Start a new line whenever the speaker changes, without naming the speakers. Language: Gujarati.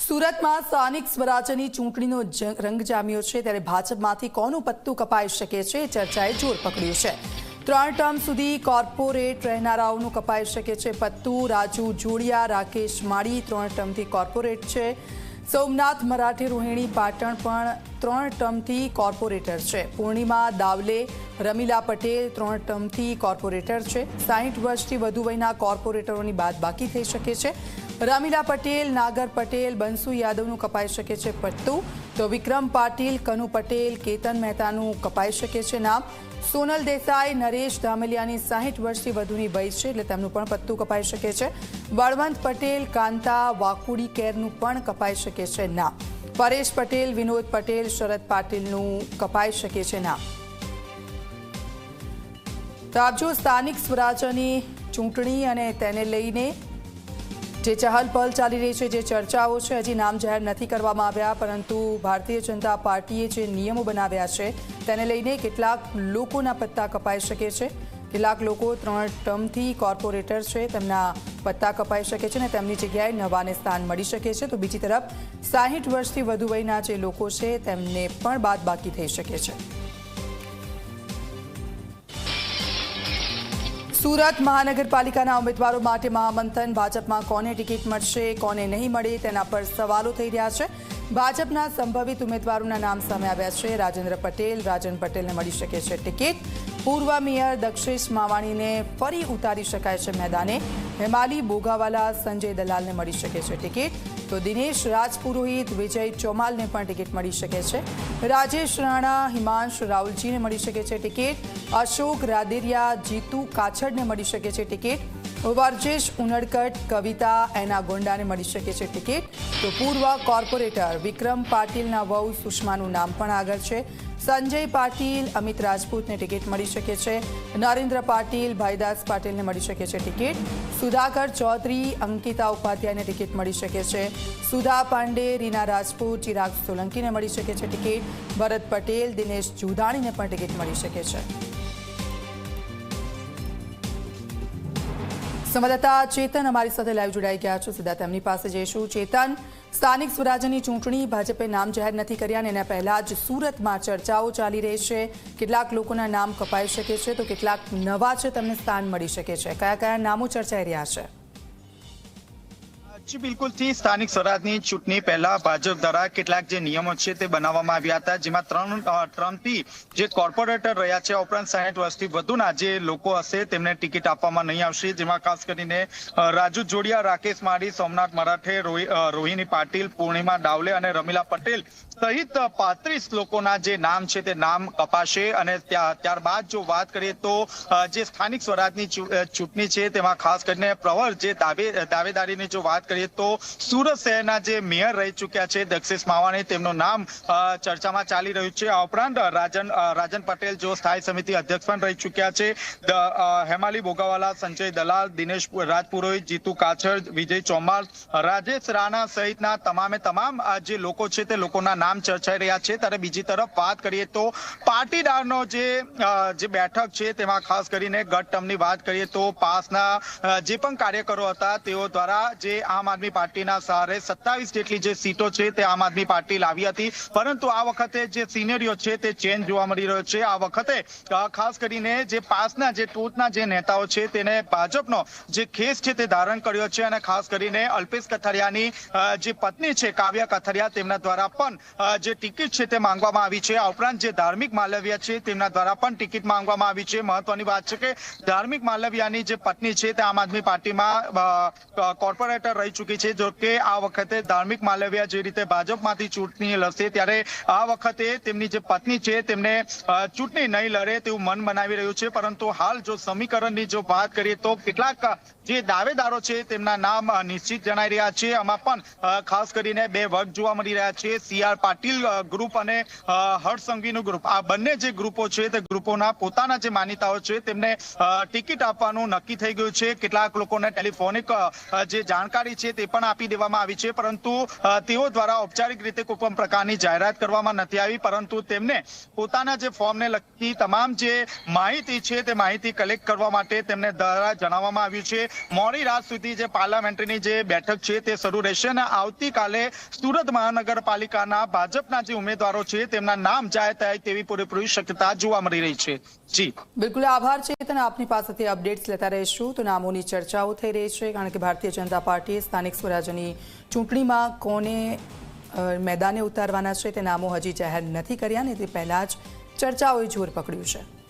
સુરતમાં સ્થાનિક સ્વરાજ્યની ચૂંટણીનો રંગ જામ્યો છે ત્યારે ભાજપમાંથી કોનું પત્તું કપાઈ શકે છે ચર્ચાએ જોર પકડ્યું છે। 3 ટર્મ સુધી કોર્પોરેટ રહેનારાઓનું કપાઈ શકે છે પત્તું। રાજુ જોડિયા, રાકેશ માળી 3 ટર્મથી કોર્પોરેટ છે। સોમનાથ મરાઠે, રોહિણી પાટણ પણ 3 ટર્મથી કોર્પોરેટર છે। પૂર્ણિમા દાવલે, રમીલા પટેલ 3 ટર્મથી કોર્પોરેટર છે। 60 વર્ષથી વધુ વયના કોર્પોરેટરોની બાદબાકી થઈ શકે છે। રમીલા પટેલ, નાગર પટેલ, બંસુ યાદવનું કપાઈ શકે છે પત્તું, તો વિક્રમ પાટીલ, કનુ પટેલ, કેતન મહેતાનું કપાઈ શકે છે નામ। સોનલ દેસાઈ, નરેશ ધામેલિયાની 60 વર્ષથી વધુની વય છે એટલે તેમનું પણ પત્તું કપાઈ શકે છે। બળવંત પટેલ, કાંતા વાકુડી કેરનું પણ કપાઈ શકે છે નામ। પરેશ પટેલ, વિનોદ પટેલ, શરદ પાટીલનું કપાઈ શકે છે નામ। તો આપ જો સ્થાનિક સ્વરાજ્યની ચૂંટણી અને તેને લઈને જે ચહલપહલ ચાલી રહી છે, જે ચર્ચાઓ છે, હજી નામ જાહેર નથી કરવામાં આવ્યા, પરંતુ ભારતીય જનતા પાર્ટીએ જે નિયમો બનાવ્યા છે તેને લઈને કેટલાક લોકોના પત્તા કપાઈ શકે છે। કેટલાક લોકો 3 ટર્મથી કોર્પોરેટર છે તેમના પત્તા કપાઈ શકે છે અને તેમની જગ્યાએ નવાને સ્થાન મળી શકે છે, તો બીજી તરફ 60 વર્ષથી વધુ વયના જે લોકો છે તેમને પણ બાદબાકી થઈ શકે છે। સુરત મહાનગરપાલિકાના ઉમેદવારો માટે મહામંથન। ભાજપમાં કોને ટિકિટ મળશે, કોને નહીં મળે તેના પર સવાલો થઈ રહ્યા છે। ભાજપના સંભવિત ઉમેદવારોના નામ સામે આવ્યા છે। રાજેન્દ્ર પટેલ, રાજન પટેલને મળી શકે છે ટિકિટ। પૂર્વ મેયર દક્ષેશ માવાણીને ફરી ઉતારી શકાય છે મેદાને। હેમાલી બોગાવાલા, સંજય દલાલને મળી શકે છે ટિકિટ, તો દિનેશ રાજપુરોહિત, વિજય ચોમાલને પણ ટિકિટ મળી શકે છે। રાજેશ રાણા, હિમાંશ રાવલજીને મળી શકે છે ટિકિટ। અશોક રાદેરિયા, જીતુ કાછડને મળી શકે છે ટિકિટ। વર્જેશ ઉનડકટ, કવિતા એના ગોંડાને મળી શકે છે ટિકિટ, તો પૂર્વ કોર્પોરેટર વિક્રમ પાટીલના વહુ સુષ્માનું નામ પણ આગળ છે। સંજય પાટીલ, અમિત રાજપૂતને ટિકિટ મળી શકે છે। નરેન્દ્ર પાટીલ, ભાઈદાસ પાટીલને મળી શકે છે ટિકિટ। સુધાકર ચૌધરી, અંકિતા ઉપાધ્યાયને ટિકિટ મળી શકે છે। સુધા પાંડે, રીના રાજપૂત, ચિરાગ સોલંકીને મળી શકે છે ટિકિટ। ભરત પટેલ, દિનેશ જુદાણીને પણ ટિકિટ મળી શકે છે। સંવાદદાતા ચેતન અમારી સાથે લાઈવ જોડાઈ ગયા છે, સીધા તેમની પાસે જઈશું। ચેતન, સ્થાનિક સ્વરાજ્યની ચૂંટણી ભાજપે નામ જાહેર નથી કર્યા અને એના પહેલા જ સુરતમાં ચર્ચાઓ ચાલી રહી છે। કેટલાક લોકોના નામ કપાઈ શકે છે, તો કેટલાક નવા છે તેમને સ્થાન મળી શકે છે। કયા કયા નામો ચર્ચાઈ રહ્યા છે?
જી બિલકુલથી સ્થાનિક સ્વરાજની ચૂંટણી પહેલા ભાજપ દ્વારા કેટલાક જે નિયમો છે તે બનાવવામાં આવ્યા હતા, જેમાં 3 ટર્મથી જે કોર્પોરેટર રહ્યા છે ઉપરાંત 60 વર્ષથી વધુના જે લોકો હશે તેમને ટિકિટ આપવામાં નહીં આવશે, જેમાં ખાસ કરીને રાજુ જોડિયા, રાકેશ માળી, સોમનાથ મરાઠે, રોહિણી પાટીલ, પૂર્ણિમા દાવલે અને રમીલા પટેલ સહિત 35 લોકોના જે નામ છે તે નામ કપાશે। અને ત્યારબાદ જો વાત કરીએ તો જે સ્થાનિક સ્વરાજની ચૂંટણી છે તેમાં ખાસ કરીને પ્રવર જે દાવેદારીની જો વાત કરીએ તો સુરત શહેરના જે મેયર રહી ચૂક્યા છે દક્ષેશ માવાણી, તેમનું નામ ચર્ચામાં ચાલી રહ્યું છે। આ ઉપરાંત રાજન પટેલ જો સ્થાયી સમિતિ અધ્યક્ષ પણ રહી ચૂક્યા છે। હેમાલી બોગાવાલા, સંજય દલાલ, દિનેશ રાજપુરોહિત, જીતુ કાછડ, વિજય ચોમાલ, રાજેશ રાણા સહિતના તમામ જે લોકો છે તે લોકોના નામ ચર્ચાઈ રહ્યા છે। ત્યારે બીજી તરફ વાત કરીએ તો પાટીદારનો જે બેઠક છે તેમાં ખાસ કરીને ગત ટર્મની વાત કરીએ તો પાસના જે પણ કાર્યકરો હતા તેઓ દ્વારા જે આમ આદમી પાર્ટીના સહારે 27 જેટલી જે સીટો છે તે આમ આદમી પાર્ટી લાવી હતી, પરંતુ આ વખતે જે સિનેરિયો છે તે ચેન્જ જોવા મળી રહ્યો છે। આ વખતે ખાસ કરીને જે પાસના જે ટોચના જે નેતાઓ છે તેને ભાજપનો જે ખેસ છે તે ધારણ કર્યો છે અને ખાસ કરીને અલ્પેશ કથરિયાની જે પત્ની છે કાવ્યા કથરિયા, તેમના દ્વારા પણ જે ટિકિટ છે તે માંગવામાં આવી છે। આ ઉપરાંત જે ધાર્મિક માલવિયા છે તેમના દ્વારા પણ ટિકિટ માંગવામાં આવી છે। મહત્વની વાત છે કે ધાર્મિક માલવિયાની જે પત્ની છે તે આમ આદમી પાર્ટીમાં કોર્પોરેટર રહી ચૂકી છે, જો કે આ વખતે ધાર્મિક માલવિયા જે રીતે ભાજપમાંથી ચૂંટણી લડશે ત્યારે આ વખતે તેમની જે પત્ની છે તેમને ચૂંટણી નહીં લડે તેવું મન બનાવી રહ્યું છે। પરંતુ હાલ જો સમીકરણની જો વાત કરીએ તો કેટલાક જે દાવેદારો છે તેમના નામ નિશ્ચિત જણાઈ રહ્યા છે। આમાં પણ ખાસ કરીને 2 વર્ગ જોવા મળી રહ્યા છે, CR પાટીલ ગ્રુપ અને હર્ષ સંઘવીનું ગ્રુપ। આ બંને જે ગ્રુપો છે તે ગ્રુપોના પોતાના જે માન્યતાઓ છે તેમને ટિકિટ આપવાનું નક્કી થઈ ગયું છે। કેટલાક લોકોને ટેલિફોનિક જે જાણકારી છે તે પણ આપી દેવામાં આવી છે, પરંતુ તેઓ દ્વારા ઔપચારિક રીતે કોઈ પણ પ્રકારની જાહેરાત કરવામાં નથી આવી, પરંતુ તેમને પોતાના જે ફોર્મને લગતી તમામ જે માહિતી છે તે માહિતી કલેક્ટ કરવા માટે તેમને દ્વારા જણાવવામાં આવ્યું છે। મોડી રાત સુધી જે પાર્લામેન્ટરીની જે બેઠક છે તે શરૂ રહેશે અને આવતીકાલે સુરત મહાનગરપાલિકાના ભાજપના જે ઉમેદવારો છે તેમના નામ જાહેર થાય તેવી પૂરેપૂરી શક્યતા જોવા મળી રહી છે. જી
બિલકુલ આભાર ચેતન, આપની પાસેથી અપડેટ્સ લેતા રહીશું. તો નામોની ચર્ચાઓ થઈ રહી છે કારણ કે ભારતીય જનતા પાર્ટીએ સ્થાનિક સ્વરાજ્યની ચૂંટણીમાં કોને મેદાને ઉતારવાના છે તે નામો હજી જાહેર નથી કર્યા ને તે પહેલા જ ચર્ચાઓએ જોર પકડ્યું છે.